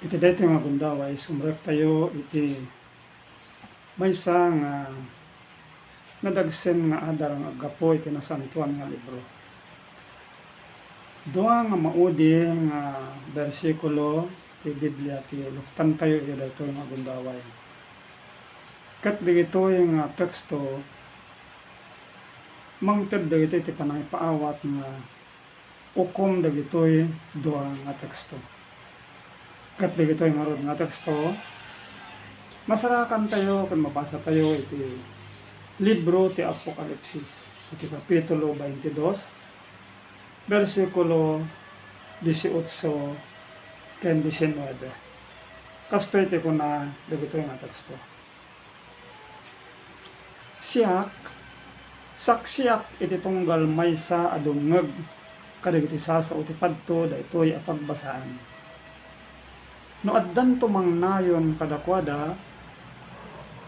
Iti daytoy nga gundaway sumrek tayo iti maysa nga nadagsen nga adar nga gapo iti nasantuan nga libro. Dua nga maudi nga bersikulo ti Biblia ti luktan tayo iti daytoy nga gundaway. Ket digitoy nga teksto mangted dagitoy ti panangipaawat nga ukom dagitoy dua nga teksto. Kat dagitoy marod nga teksto, masarakan tayo kung mabasa tayo iti libro ti Apokalipsis, iti kapitulo 22, versikulo 18 ken 19. Kasto iti kuna dagitoy nga teksto. Saksiak iti tunggal maysa a dungeg kadagiti sasao ti padto daytoy a pagbasaan. No addan tumangnayon kadakwada,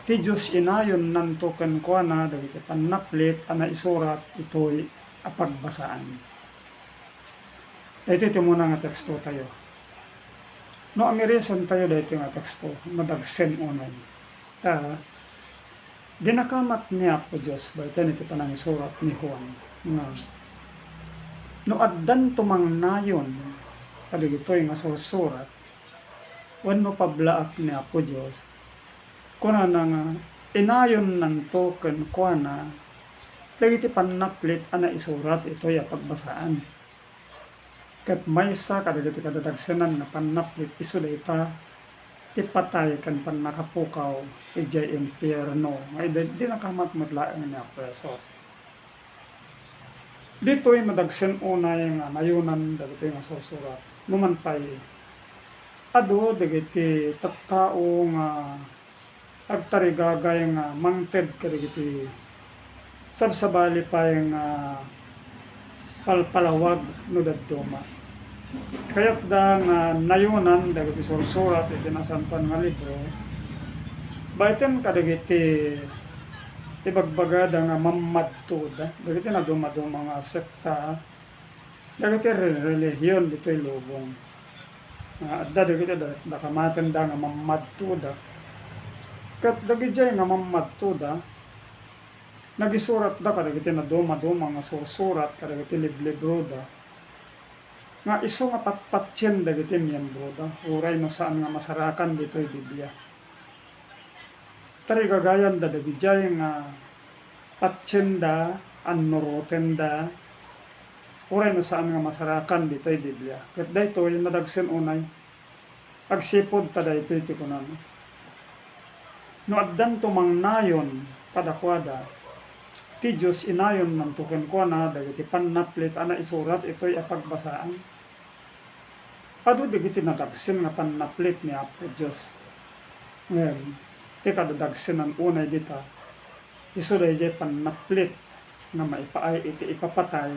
ti Diyos inayon nanto kenkwana dagiti pannaplit a naisurat itoy a pagbasaan. Daytoy ti muna nga teksto tayo. No amirisan tayo daytoy nga teksto, madagsen unay. Dinakamat niya po Diyos, baytan iti panangisurat ni Juan nga no addan tumangnayon kadagitoy nga susurat wenno pablaak ni Apo Diyos, kuna nga inayon nanto kenkwana dagiti pannaplit a naisurat itoy a pagbasaan. Ket maysa kadagiti kadadagsenan nga pannaplit isu dayta ti patay ken pannakapukaw ijay impyerno. Ay di nakamat matlaeng ni Apo Jesus. Ditoy madagsen unay nga nayunan dagiti nga susurat. Numan pay ado dagiti tattao nga agtarigagay nga mangted kadagiti sabsabali pay nga palpalawag no dadduma. Kaya't da nga nayunan dagiti sursurat iti nasantuan nga libro, bayten kadagiti ibagbagada nga mamadtud dagiti naduma-duma nga sekta dagiti relihiyon ditoy lubong. Adda dagiti dakamaten da nga mamadtuda. Ket dagiti nga mamadtuda nagisurat da kadagiti naduma-duma nga sursurat kadagiti liblibro da. Nga isu nga patpatsyen dagiti miyembro da. Uray no saan nga masarakan ditoy Biblia. Tarigagayan da dagiti nga patsyen da, annuroten da. Uray no saan nga masarakan ditoy Biblia. Ket daytoy nadagsen unay agsipod ta daytoy ti kunan. No addan tumangnayon kadakwada, ti Dios inayon nanto kenkwana dagiti pannaplit a naisurat itoy a pagbasaan. Adu dagiti nadagsen nga pannaplit ni Apo Dios. Ngem ti kadadagsenan unay dita isu dayjay pannaplit nga maipaay iti ipapatay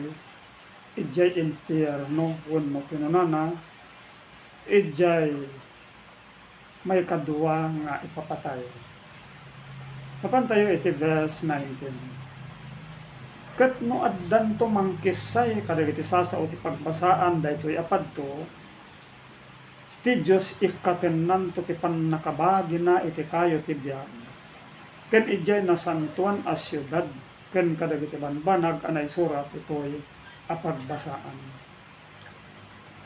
ijay infierno wenno pinunana ijay may kadua nga ipapatay. Kapan tayo iti verse 19. Ket no addan tumangkisay kadagiti sasao ti pagbasaan daytoy apadto, ti Dios ikatennan to ti pannakabagi na iti kayo ti biag. Ken ijay nasantuan a syudad ken kadagiti banbanag a naisurat itoy a pagbasaan.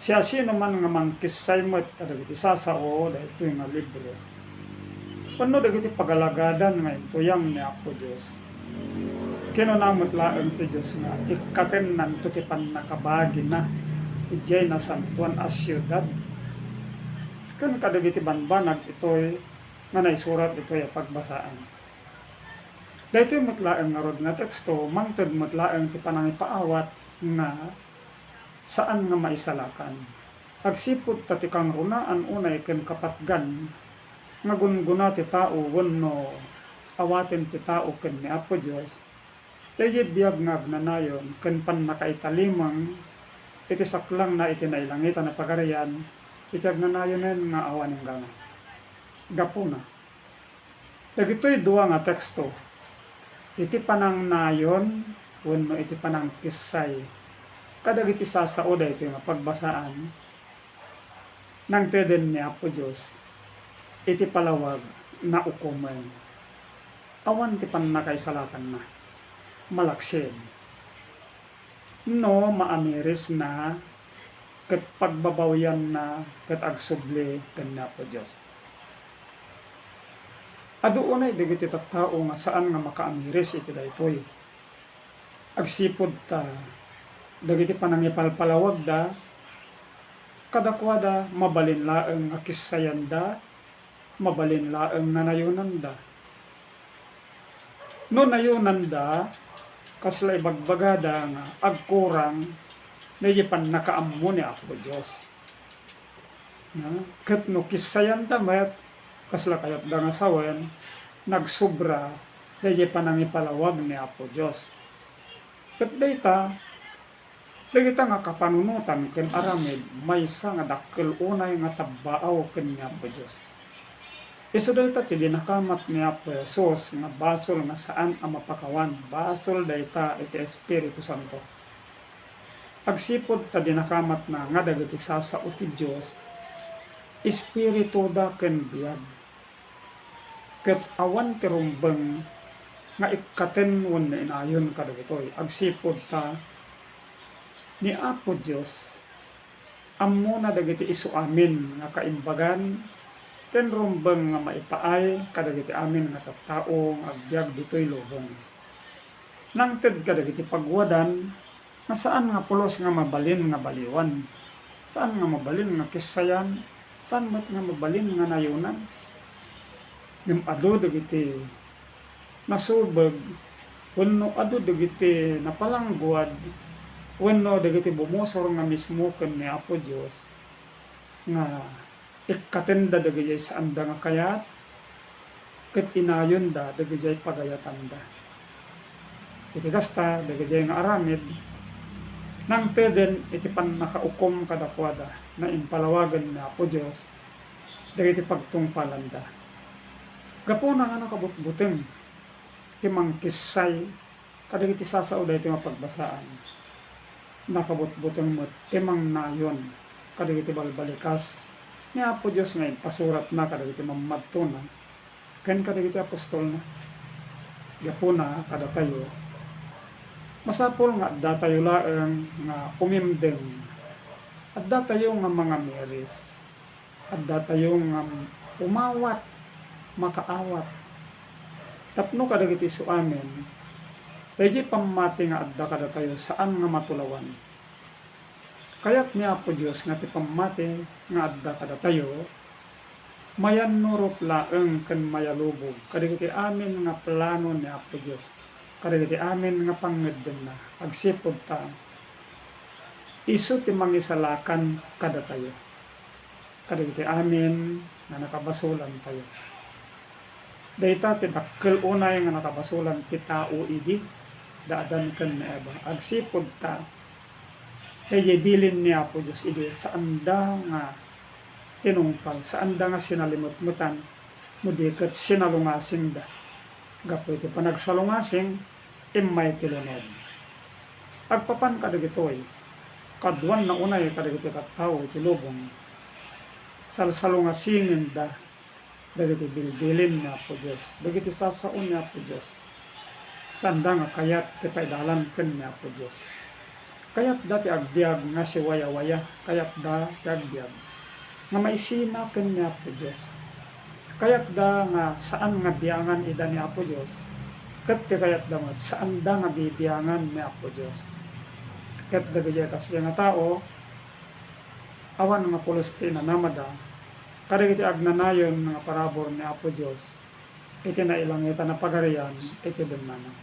Siya sino man nga mangkisay met kadagiti sasao daytoy nga libro. Wenno dagiti pagalagadan nga intuyang ni Apo Dios. Kinunamot laeng ti Dios nga ikatennan to ti pannakabagi na ijay nasantuan a syudad. Ken kadagiti banbanag itoy nga naisurat itoy a pagbasaan. Daytoy metlaeng nga rod nga teksto mangted metlaeng ti panangipaawat nga saan nga maisalakan. Agsipud ta ti kang runaan unay ken kapatgan nga gunguna ti tao wenno awaten ti tao ken ni Apo Dios. Dayjay biag nga agnanayon ken pannakaitalimang iti saklang na iti nailangitan na pagarian iti agnanayonen nga awan nga gapuna. Dagitoy duwa nga teksto iti panangnayon wenno iti panangkisay kadagiti sasao daytoy nga pagbasaan nang teden ni Apo Diyos, iti palawag na ukumen. Awan ti pannakaisalakan na, malaksid. No, maamiris na, ket pagbabawyan na, ket agsubli ken ni Apo Diyos. Adu unay digiti tattao nga saan nga makaamiris iti daytoy. Agsipud ta, dagiti panangipalpalawag da, kadakwada mabalin laeng nga kissayan da, mabalin laeng nanayunan da. No nayunan da, kasla ibagbagada nga agkurang nayipan nakaammo ni Apo Diyos. Ket no kissayan da met, kasla kayat da nga sawen, nagsubra nayipan ang ipalawag ni Apo Diyos. Ket dayta, dagita nga kapanunutan ken aramid maysa nga dakkel unay nga tabbaaw ken ni Apo Dios. Isu dayta ti dinakamat ni Apo Jesus nga basol nga saan ang mapakawan, basol dayta iti Espiritu Santo. Agsipod ta dinakamat na nga dagiti sasao ti Dios, espiritu da ken biag. Ket awan ti rumbeng nga ikaten wen inayon kadagitoy. Agsipod ta ni Apo Diyos, ammo na dagiti isu amin nga kaimbagan, ken rumbeng nga maipaay kadagiti amin nga tattao nga agbyag ditoy lubong. Nangted kadagiti pagwadan, nga saan nga pulos nga mabalin nga baliwan, saan nga mabalin nga kissayan, saan met nga mabalin nga nayunan. Ngem adu dagiti nasubeg, wenno adu dagiti napalangguad, wenno dagiti bumusor nga mismo ken ni Apo Dios nga ikkatenda dagiti sa anda nga kayat ket inayon da dagiti pagayatan da. Iti kasta dagiti nga aramid nang teden iti pannakaukom kadakwada na impalawagan ni Apo Dios dagiti pagtungpalan da. Gapuna nga nakabutbuteng ti mangkissay kadagiti sasao daytoy nga pagbasaan. Nakabutbuteng mo timang nayon kadagiti balbalikas ni Apo Dios nga pasurat na kadagiti mamadto na ken kadagiti apostol na gapuna kada tayo masapol nga adda tayo laeng nga umimdeng, adda tayo nga mga miris, adda tayo nga umawat makaawat tapno kadagiti su amin. Dayjay pamati nga adda kada tayo saan nga matulawan. Kayat ni Apo Dios nga ti pamati nga adda kada tayo, mayan nurot laeng ken mayalubog kadagiti amin nga plano ni Apo Dios, kadagiti amin nga pangngeddem na. Agsipod ta, isu ti mangisalakan kada tayo, kadagiti amin nga nakabasulan tayo. Dayta ti dakkel unay nga nakabasulan ti tao idi, daadan ken ni Eva. Agsipod ta, kaya bilin ni Apo Diyos idi sa anda nga tinungpal, sa anda nga sinalimot-mutan, mudi ket sinalungasing da. Gapo iti panagsalungasing, imay tilunod. Agpapan kadagitoy, kadwan na unay kadagiti kattao iti lubong, salsalungasingin da, dagiti bilbilin ni Apo Diyos, dagiti sasaon ni Apo Diyos, sanda nga kayat ti paidalan ken ni Apo Diyos. Kayat da ti agbyag nga si waya-waya, kayat da ti agbyag nga maisina ken ni Apo Diyos. Kayat da nga saan nga biyangan ida ni Apo Diyos, ket ti kayat da nga saan da nga bibiyangan ni Apo Diyos. Ket dagiti kasya nga tao, awan nga pulos ti nanamada, kadagiti agnanayon nga parabor ni Apo Diyos, iti nailangita na pagarian, iti demnana.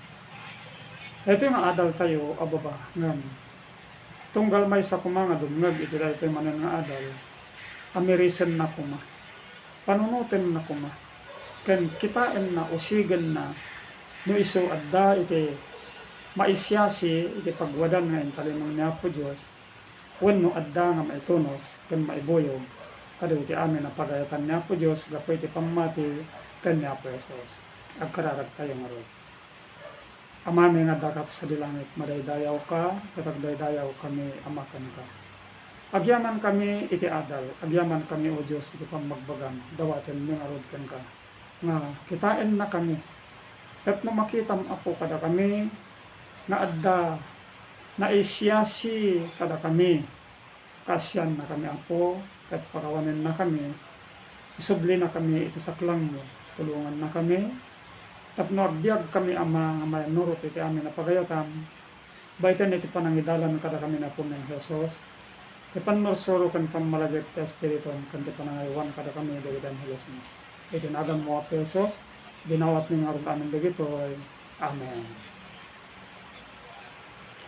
Ito nga adal tayo, ababa, ngam. Tunggal may sa kuma nga dumngag, iti daytoy manen nga adal, amirisen na kuma, panunutin na kuma, ken kitain na, usigen na, no iso adda iti maisyasi, iti pagwadan nga intalimang ni Apo Diyos, wenno adda nga maitunos, ken maibuyog, kadagiti amin na pagayatan ni Apo Diyos, gapo iti pamati ken ni Apo Jesus. Agkararag tayo nga ron. Amami nga dakat sa dilangit, madaydayaw ka, katagdaydayaw kami amakan ka. Agyaman kami iti adal, agyaman kami o Diyos iti pamagbagan, dawaten mi nga rod ken ka. Nga kitain na kami. Ket no makitam apo kada kami, nga adda naisyasi kada kami. Kasyan na kami apo, ket pakawanen na kami. Isubli na kami iti saklang mo, tulungan na kami. Tapno agbyag kami ama nga manurot iti amin na pagayatam. Baitan iti panangidalan kada kami na po ng Jesus. Iti pannorsuro kan pamalagit ti Espiriton kan ti panangaywan kada kami dagitan Hesus mo. Iti nagan mo a Jesus, dinawat ni nga ron amin dagitoy. Amen.